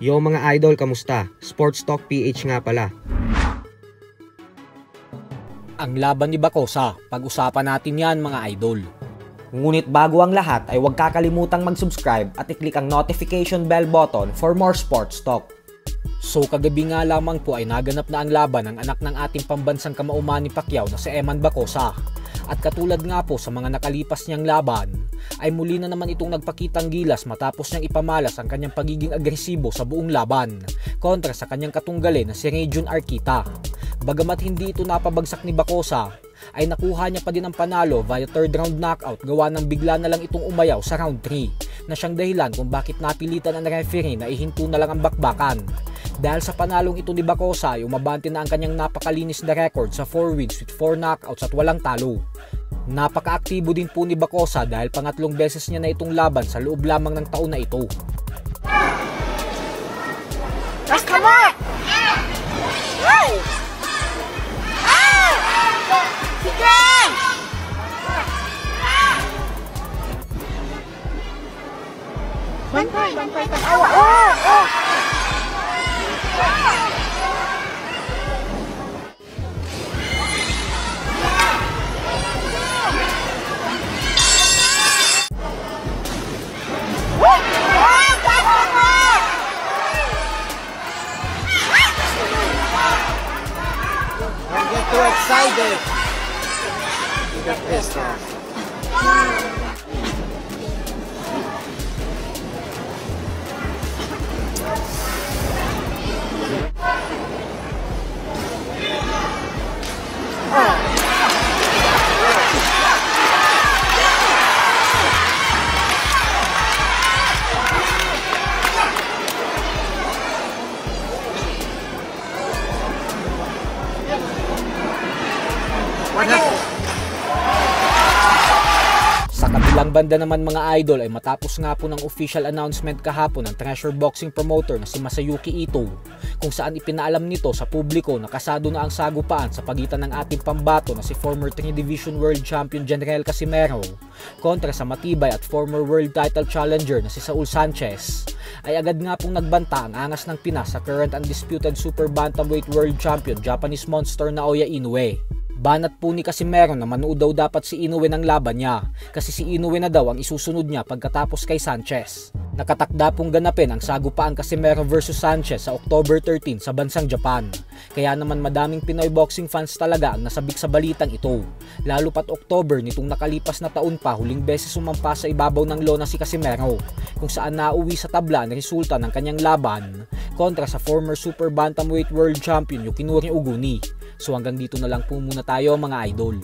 Yo mga idol, kamusta? Sports Talk PH nga pala. Ang laban ni Bacosa, pag-usapan natin yan mga idol. Ngunit bago ang lahat ay huwag kakalimutang mag-subscribe at i-click ang notification bell button for more sports talk. So kagabi nga lamang po ay naganap na ang laban ng anak ng ating pambansang kamauman ni Pacquiao na si Eman Bacosa. At katulad nga po sa mga nakalipas niyang laban, ay muli na naman itong nagpakitang gilas matapos niyang ipamalas ang kanyang pagiging agresibo sa buong laban kontra sa kanyang katunggali na si Rayjun Arquita. Bagamat hindi ito napabagsak ni Bacosa, ay nakuha niya pa din ang panalo via third round knockout gawa ng bigla na lang itong umayaw sa round 3 na siyang dahilan kung bakit napilitan ang referee na ihinto na lang ang bakbakan. Dahil sa panalong ito ni Bacosa ay umabante na ang kanyang napakalinis na record sa 4 wins with 4 knockouts at walang talo. Napaka-aktibo din po ni Bacosa dahil pangatlong beses niya na itong laban sa loob lamang ng taon na ito. Bantay, awa, Don't get too excited. You get pissed off. Sa kabilang banda naman mga idol ay matapos nga po ng official announcement kahapon ng Treasure Boxing promoter na si Masayuki Ito, kung saan ipinaalam nito sa publiko na kasado na ang sagupaan sa pagitan ng ating pambato na si former 3 Division World Champion General Casimero kontra sa matibay at former world title challenger na si Saul Sanchez, ay agad nga pong nagbanta ang angas ng Pinas sa current undisputed super bantamweight world champion Japanese monster Naoya Inoue. Banat po ni Casimero na manood daw dapat si Inoue ng laban niya kasi si Inoue na daw ang isusunod niya pagkatapos kay Sanchez. Nakatakda pong ganapin ang sagupaan Casimero vs Sanchez sa October 13 sa bansang Japan. Kaya naman madaming Pinoy boxing fans talaga ang nasabik sa balitang ito. Lalo pat October nitong nakalipas na taon pa huling beses sumampa sa ibabaw ng lona si Casimero, kung saan nauwi sa tabla ang resulta ng kanyang laban kontra sa former super bantamweight world champion Yukimura Oguni. So hanggang dito na lang po muna tayo mga idol.